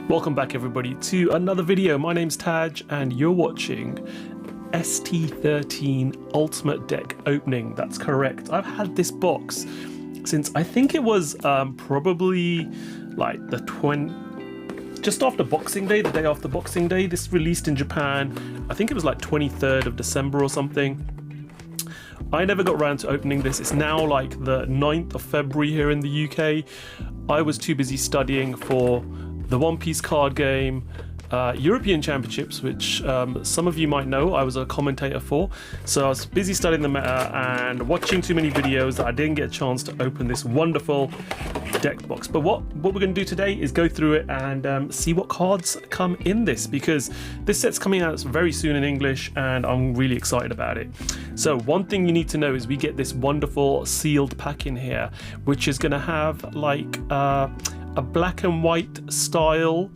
Welcome back everybody to another video. My name's Taj and you're watching ST13 Ultimate Deck Opening. That's correct. I've had this box since I think it was probably like just after Boxing Day, the day after Boxing Day. This released in Japan. I think it was like 23rd of December or something. I never got around to opening this. It's now like the 9th of February here in the UK. I was too busy studying for the One Piece card game, European Championships, which some of you might know I was a commentator for. So I was busy studying the meta and watching too many videos that I didn't get a chance to open this wonderful deck box. But what we're going to do today is go through it and see what cards come in this, because this set's coming out very soon in English and I'm really excited about it. So one thing you need to know is we get this wonderful sealed pack in here, which is going to have like a black and white style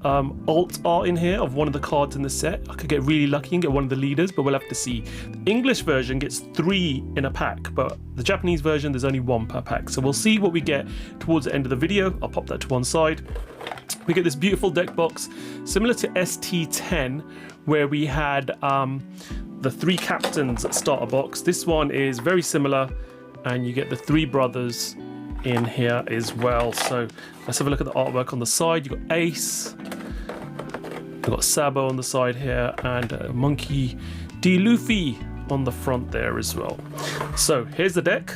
alt art in here of one of the cards in the set. I could get really lucky and get one of the leaders, but we'll have to see. The English version gets 3 in a pack, but the Japanese version there's only 1 per pack. So we'll see what we get towards the end of the video. I'll pop that to one side. We get this beautiful deck box similar to ST10, where we had the 3 captains starter box. This one is very similar and you get the 3 brothers in here as well. So let's have a look at the artwork on the side. You've got Ace, you've got Sabo on the side here, and Monkey D. Luffy on the front there as well. So here's the deck.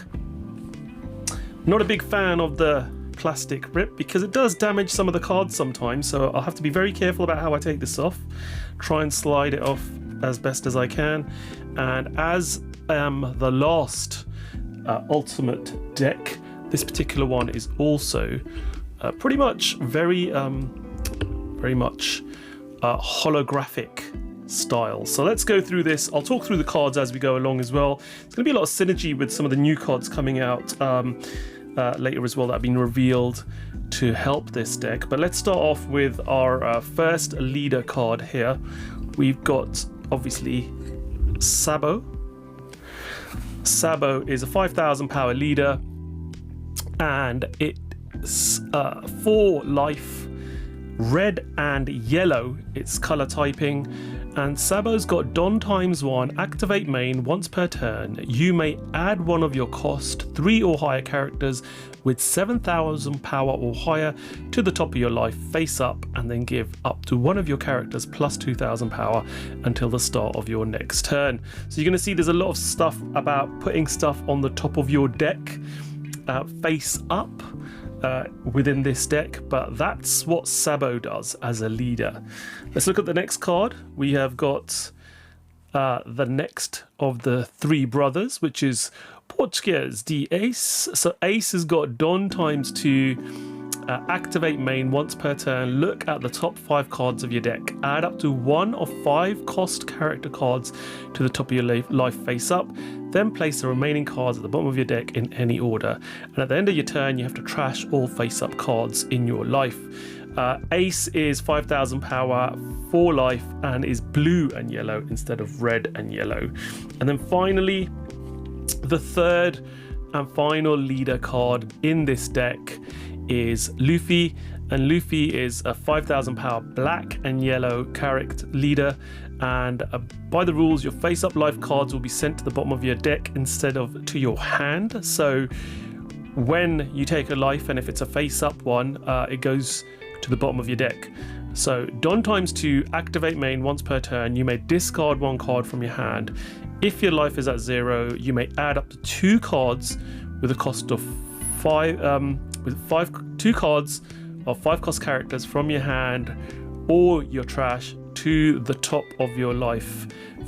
Not a big fan of the plastic rip because it does damage some of the cards sometimes, so I'll have to be very careful about how I take this off. Try and slide it off as best as I can. And as the last Ultimate deck, this particular one is also pretty much very much holographic style. So let's go through this. I'll talk through the cards as we go along as well. There's going to be a lot of synergy with some of the new cards coming out later as well that have been revealed to help this deck. But let's start off with our first leader card here. We've got obviously Sabo. Sabo is a 5,000 power leader, and it's 4 life, red and yellow, it's color typing. And Sabo's got Don ×1, activate main once per turn. You may add one of your cost 3 or higher characters with 7,000 power or higher to the top of your life face up, and then give up to one of your characters plus 2,000 power until the start of your next turn. So you're going to see there's a lot of stuff about putting stuff on the top of your deck face up within this deck, but that's what Sabo does as a leader. Let's look at the next card. We have got the next of the 3 brothers, which is Portuguese the Ace. So Ace has got Don ×2, activate main once per turn. Look at the top 5 cards of your deck. Add up to 1 of 5 cost character cards to the top of your life face up. Then place the remaining cards at the bottom of your deck in any order. And at the end of your turn, you have to trash all face up cards in your life. Ace is 5,000 power, 4 life, and is blue and yellow instead of red and yellow. And then finally, the third and final leader card in this deck is Luffy, and Luffy is a 5,000 power black and yellow character leader, and by the rules your face up life cards will be sent to the bottom of your deck instead of to your hand. So when you take a life, and if it's a face up one, it goes to the bottom of your deck. So Don ×2, activate main once per turn. You may discard 1 card from your hand. If your life is at 0, you may add up to 2 cards with a cost of 2 cards of 5 cost characters from your hand or your trash to the top of your life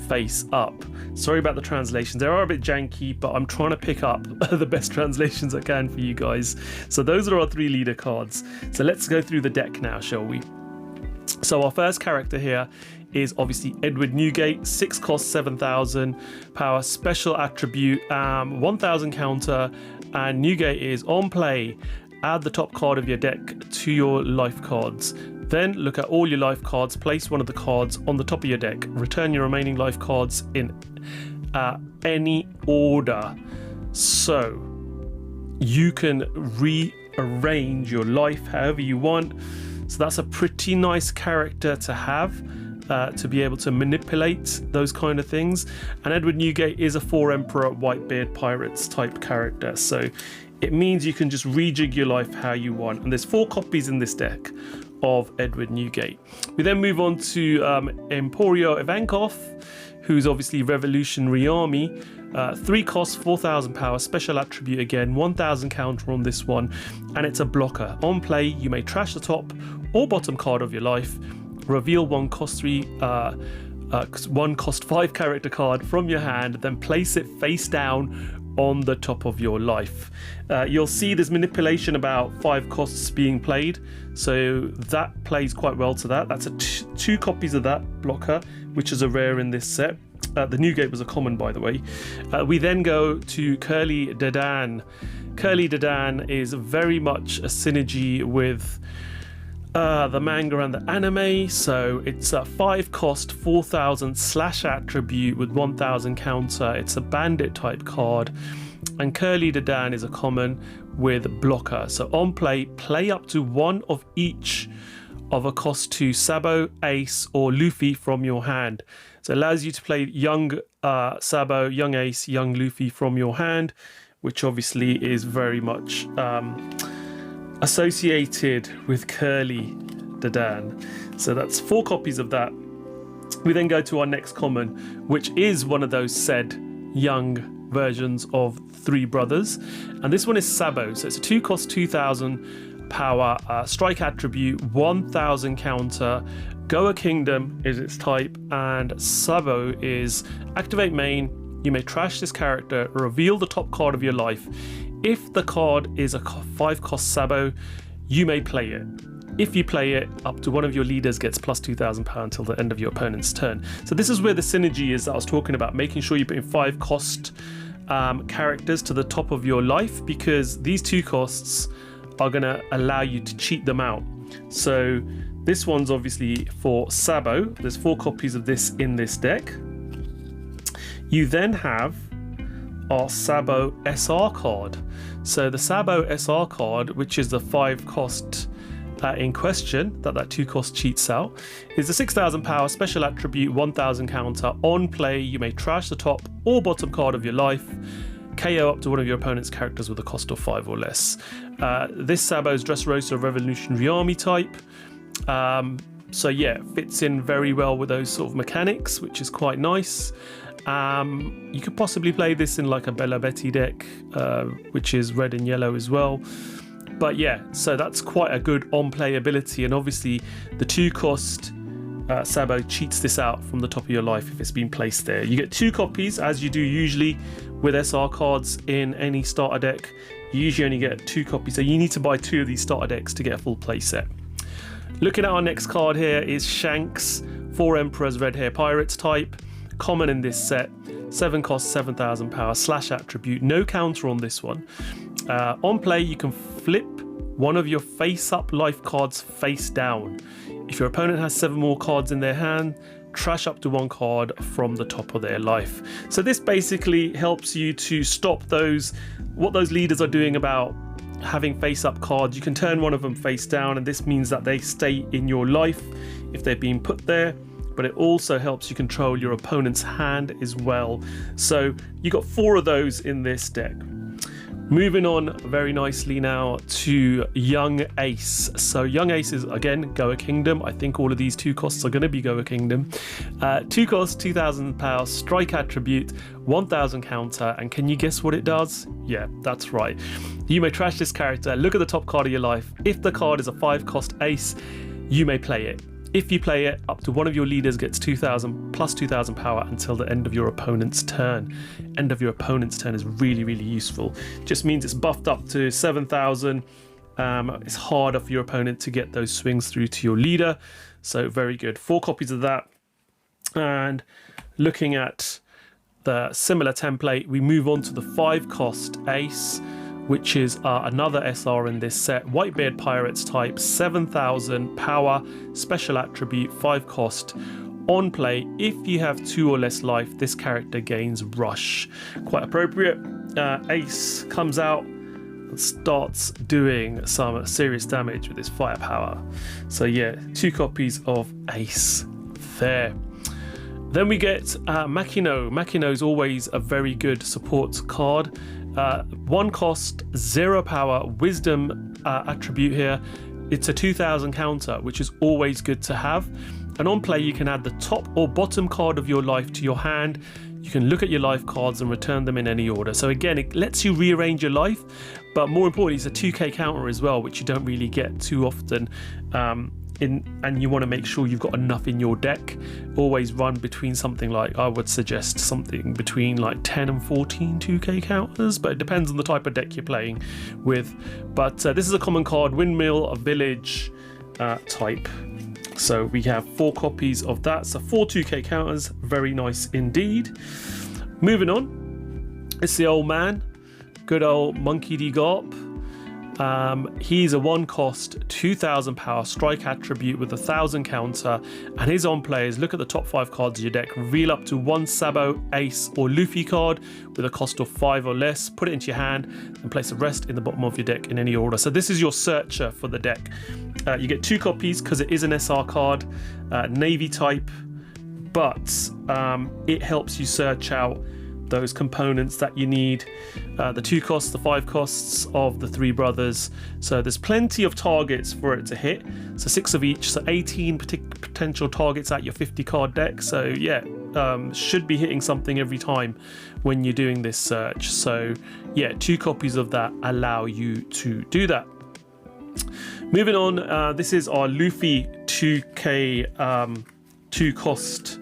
face up. Sorry about the translations, they are a bit janky, but I'm trying to pick up the best translations I can for you guys. So those are our 3 leader cards. So let's go through the deck now, shall we? So our first character here is obviously Edward Newgate, 6 cost, 7,000 power, special attribute, 1,000 counter, and Newgate is on play. Add the top card of your deck to your life cards. Then look at all your life cards, place one of the cards on the top of your deck. Return your remaining life cards in any order. So you can rearrange your life however you want. So that's a pretty nice character to have, to be able to manipulate those kind of things. And Edward Newgate is a 4 Emperor Whitebeard Pirates type character, so it means you can just rejig your life how you want. And there's 4 copies in this deck of Edward Newgate. We then move on to Emporio Ivankov, who's obviously Revolutionary Army. 3 costs, 4,000 power, special attribute again, 1,000 counter on this one, and it's a blocker. On play, you may trash the top or bottom card of your life, reveal one cost 5 character card from your hand, then place it face down on the top of your life. You'll see there's manipulation about 5 costs being played, so that plays quite well to that. That's 2 copies of that blocker, which is a rare in this set. The Newgate was a common, by the way. We then go to Curly Dedan. Curly Dedan is very much a synergy with the manga and the anime, so it's a 5 cost, 4,000 slash attribute with 1,000 counter. It's a bandit type card, and Curly Dedan is a common with blocker. So on play, play up to 1 of each of a cost 2 Sabo, Ace, or Luffy from your hand. So it allows you to play young Sabo, young Ace, young Luffy from your hand, which obviously is very much associated with Curly Dedan. So that's 4 copies of that. We then go to our next common, which is one of those said young versions of 3 brothers, and this one is Sabo. So it's a 2 cost, 2,000 power, strike attribute, 1,000 counter. Goa Kingdom is its type, and Sabo is activate main. You may trash this character, reveal the top card of your life. If the card is a 5 cost Sabo, you may play it. If you play it, up to one of your leaders gets plus 2,000 power until the end of your opponent's turn. So this is where the synergy is that I was talking about, making sure you put in 5 cost characters to the top of your life, because these 2 costs are going to allow you to cheat them out. So this one's obviously for Sabo. There's 4 copies of this in this deck. You then have our Sabo SR card. So the Sabo SR card, which is the 5 cost in question, that 2 cost cheats out, is the 6,000 power, special attribute, 1,000 counter. On play, you may trash the top or bottom card of your life, KO up to one of your opponent's characters with a cost of 5 or less. This Sabo is Dressrosa Revolutionary Army type. So yeah, fits in very well with those sort of mechanics, which is quite nice. You could possibly play this in like a Bella Betty deck, which is red and yellow as well. But yeah, so that's quite a good on-play ability, and obviously the 2 cost Sabo cheats this out from the top of your life if it's been placed there. You get 2 copies, as you do usually with SR cards in any starter deck. You usually only get 2 copies, so you need to buy 2 of these starter decks to get a full play set. Looking at our next card here is Shanks, 4 Emperors Red Hair Pirates type, common in this set. 7 cost, 7,000 power, slash attribute, no counter on this one. On play, you can flip one of your face-up life cards face down. If your opponent has 7 more cards in their hand, trash up to 1 card from the top of their life. So this basically helps you to stop what those leaders are doing about having face-up cards. You can turn one of them face down, and this means that they stay in your life if they're being put there. But it also helps you control your opponent's hand as well. So you got 4 of those in this deck. Moving on very nicely now to Young Ace. So Young Ace is, again, Goa Kingdom. I think all of these 2 costs are going to be Goa Kingdom. 2 costs, 2,000 power, strike attribute, 1,000 counter. And can you guess what it does? Yeah, that's right. You may trash this character. Look at the top card of your life. If the card is a 5 cost Ace, you may play it. If you play it, up to one of your leaders gets 2,000 plus 2,000 power until the end of your opponent's turn. End of your opponent's turn is really, really useful. Just means it's buffed up to 7,000. It's harder for your opponent to get those swings through to your leader. So very good. 4 copies of that. And looking at the similar template, we move on to the 5 cost Ace, which is another SR in this set. Whitebeard Pirates type, 7,000 power, special attribute, 5 cost. On play, if you have 2 or less life, this character gains Rush. Quite appropriate. Ace comes out and starts doing some serious damage with his firepower. So yeah, 2 copies of Ace there. Then we get Makino. Makino is always a very good support card. 1 cost, 0 power, wisdom attribute here. It's a 2000 counter, which is always good to have. And on play, you can add the top or bottom card of your life to your hand. You can look at your life cards and return them in any order. So again, it lets you rearrange your life, but more importantly, it's a 2k counter as well, which you don't really get too often. And you want to make sure you've got enough in your deck. Always run between something like, I would suggest something between like 10 and 14 2k counters, but it depends on the type of deck you're playing with. But this is a common card, Windmill, a village type. So we have 4 copies of that. So 4 2k counters, very nice indeed. Moving on, it's the old man, good old Monkey D. Garp. He's a 1 cost, 2000 power strike attribute with 1000 counter, and his on players look at the top 5 cards of your deck, reveal up to 1 Sabo, Ace, or Luffy card with a cost of 5 or less, put it into your hand, and place the rest in the bottom of your deck in any order. So this is your searcher for the deck. You get 2 copies because it is an SR card, Navy type, but it helps you search out those components that you need, the 2 costs, the 5 costs of the 3 brothers. So there's plenty of targets for it to hit, so 6 of each, so 18 potential targets at your 50 card deck. So yeah, should be hitting something every time when you're doing this search. So yeah, 2 copies of that allow you to do that. Moving on, this is our Luffy 2k 2 cost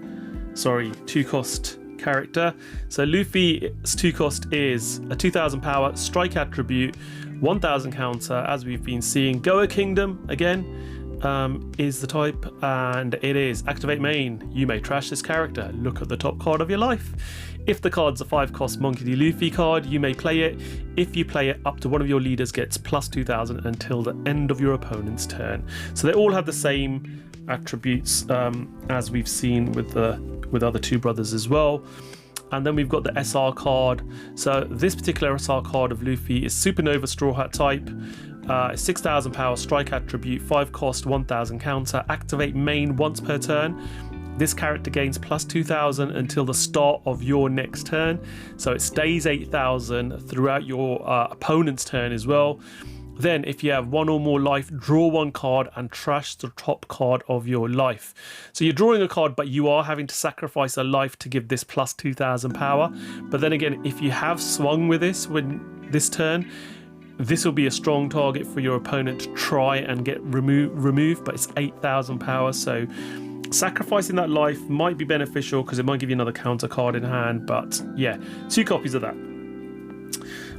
character. So Luffy's 2 cost is a 2000 power strike attribute, 1000 counter, as we've been seeing. Goa Kingdom again is the type, and it is activate main. You may trash this character. Look at the top card of your life. If the card's a 5 cost Monkey D. Luffy card, you may play it. If you play it, up to one of your leaders gets plus 2000 until the end of your opponent's turn. So they all have the same attributes as we've seen with other 2 brothers as well. And then we've got the SR card. So this particular SR card of Luffy is Supernova Straw Hat type, 6000 power strike attribute, 5 cost, 1000 counter, activate main once per turn. This character gains plus 2000 until the start of your next turn, so it stays 8000 throughout your opponent's turn as well. Then if you have 1 or more life, draw 1 card and trash the top card of your life. So you're drawing a card, but you are having to sacrifice a life to give this plus 2000 power. But then again, if you have swung with this this turn, this will be a strong target for your opponent to try and get removed, but it's 8000 power, so sacrificing that life might be beneficial because it might give you another counter card in hand. But yeah, 2 copies of that.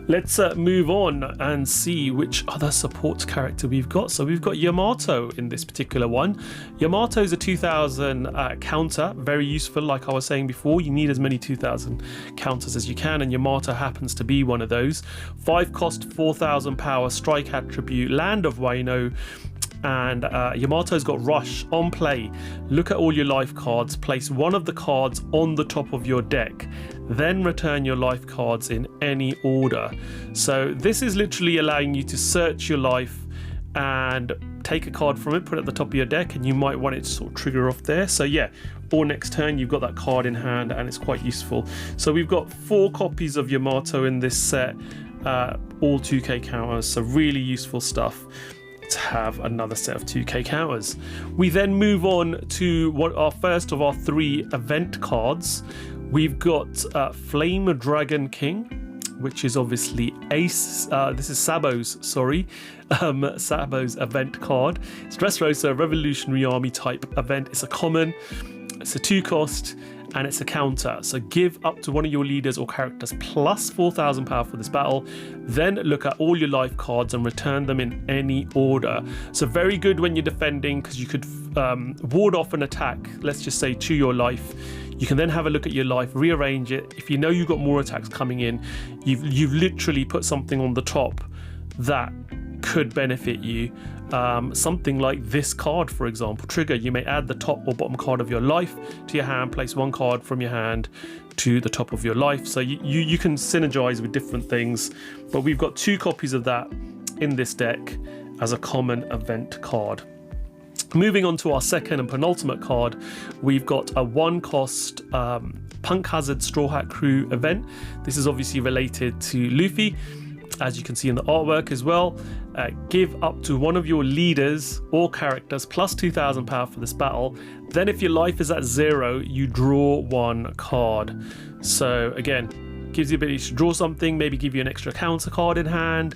Let's move on and see which other support character we've got. So we've got Yamato in this particular one. Yamato is a 2000 counter, very useful. Like I was saying before, you need as many 2000 counters as you can, and Yamato happens to be one of those. 5 cost, 4000 power strike attribute, Land of Wano. And Yamato's got Rush on play. Look at all your life cards, place 1 of the cards on the top of your deck, then return your life cards in any order. So this is literally allowing you to search your life and take a card from it, put it at the top of your deck, and you might want it to sort of trigger off there. So yeah, or next turn you've got that card in hand, and it's quite useful. So we've got 4 copies of Yamato in this set, all 2k counters, so really useful stuff to have another set of 2k counters. We then move on to what our first of our 3 event cards. We've got Flame Dragon King, which is obviously Ace. This is Sabo's event card. It's Dressrosa Revolutionary Army type event. It's a common, it's a 2 cost, and it's a counter. So give up to one of your leaders or characters plus 4000 power for this battle. Then look at all your life cards and return them in any order. So very good when you're defending, because you could ward off an attack, let's just say to your life. You can then have a look at your life, rearrange it. If you know you've got more attacks coming in, you've literally put something on the top that could benefit you. Something like this card, for example, trigger. You may add the top or bottom card of your life to your hand, place one card from your hand to the top of your life. So you can synergize with different things, but we've got 2 copies of that in this deck as a common event card. Moving on to our second and penultimate card, we've got a 1-cost Punk Hazard Straw Hat Crew event. This is obviously related to Luffy, as you can see in the artwork as well. Give up to one of your leaders or characters plus 2,000 power for this battle. Then if your life is at 0, you draw 1 card. So again, gives you the ability to draw something, maybe give you an extra counter card in hand,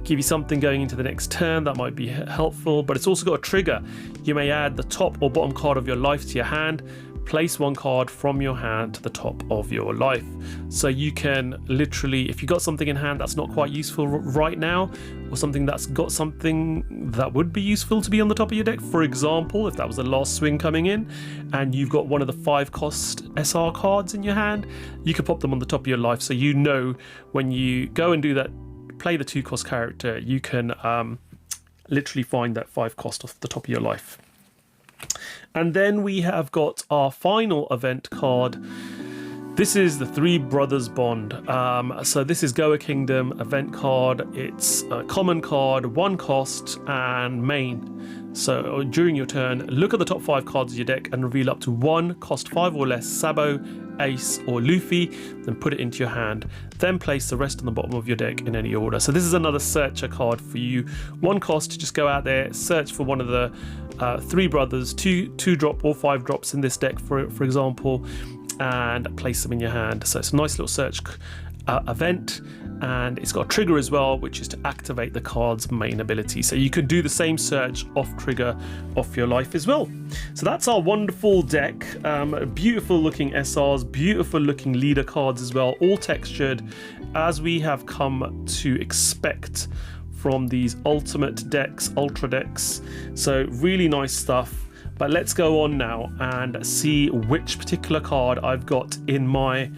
give you something going into the next turn that might be helpful. But it's also got a trigger. You may add the top or bottom card of your life to your hand, place 1 card from your hand to the top of your life. So you can literally, if you got something in hand that's not quite useful right now, or something that's got something that would be useful to be on the top of your deck, for example, if that was the last swing coming in and you've got one of the 5-cost SR cards in your hand, you could pop them on the top of your life, so you know when you go and do that, play the 2-cost character, you can literally find that 5-cost off the top of your life. And then we have got our final event card. This is the Three Brothers Bond. So this is Goa Kingdom event card. It's a common card, 1 cost and main. So during your turn, look at the top 5 cards of your deck and reveal up to 1 cost 5 or less Sabo, Ace or Luffy, then put it into your hand. Then place the rest on the bottom of your deck in any order. So this is another searcher card for you. 1 cost to just go out there, search for one of the 3 brothers, 2 drop or 5 drops in this deck, for example, and place them in your hand. So it's a nice little search event, and it's got a trigger as well, which is to activate the card's main ability. So you can do the same search off trigger off your life as well. So that's our wonderful deck. Beautiful looking SRs, beautiful looking leader cards as well, all textured as we have come to expect from these ultimate decks, ultra decks. So really nice stuff. But let's go on now and see which particular card I've got in my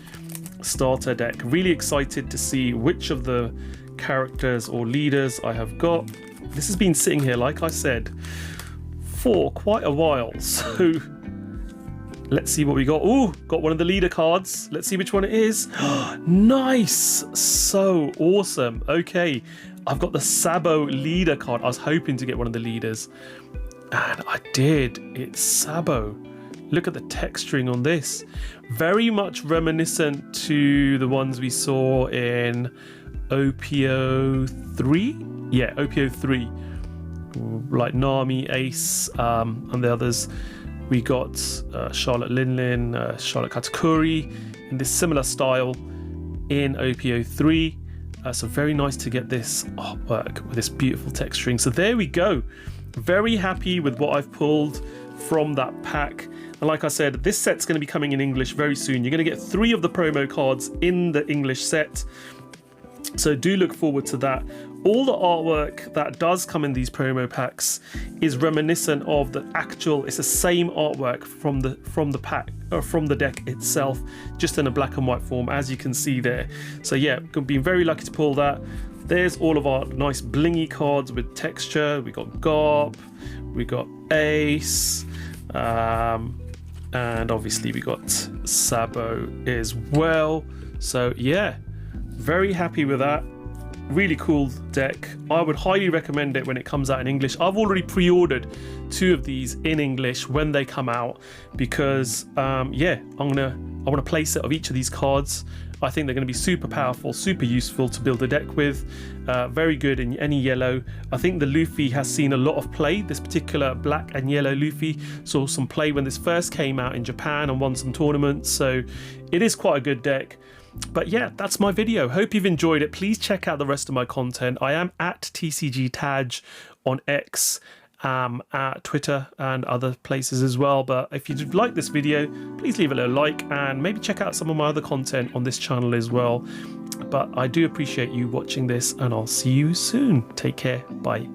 starter deck. Really excited to see which of the characters or leaders I have got. This has been sitting here, like I said, for quite a while. So let's see what we got. Oh, got one of the leader cards. Let's see which one it is. Nice. So awesome. Okay, I've got the Sabo leader card. I was hoping to get one of the leaders, and I did. It's Sabo. Look at the texturing on this. Very much reminiscent to the ones we saw in OPO3. Yeah, OPO3. Like Nami, Ace, and the others. We got Charlotte Linlin, Charlotte Katakuri in this similar style in OPO3. So very nice to get this artwork with this beautiful texturing. So there we go. Very happy with what I've pulled from that pack. And like I said, this set's going to be coming in English very soon. You're going to get 3 of the promo cards in the English set. So do look forward to that. All the artwork that does come in these promo packs is reminiscent of the actual, it's the same artwork from the pack, or from the deck itself, just in a black and white form, as you can see there. So yeah, been very lucky to pull that. There's all of our nice blingy cards with texture. We got Garp, we got Ace, and obviously we got Sabo as well. So yeah, very happy with that. Really cool deck. I would highly recommend it when it comes out in English. I've already pre-ordered 2 of these in English when they come out, because yeah, I want to play a set of each of these cards. I think they're going to be super powerful, super useful to build a deck with. Very good in any yellow. I think the Luffy has seen a lot of play. This particular black and yellow Luffy saw some play when this first came out in Japan and won some tournaments. So it is quite a good deck. But yeah, that's my video. Hope you've enjoyed it. Please check out the rest of my content. I am at TCGTaj on X, at Twitter and other places as well. But if you like this video, please leave it a like and maybe check out some of my other content on this channel as well. But I do appreciate you watching this, and I'll see you soon. Take care. Bye.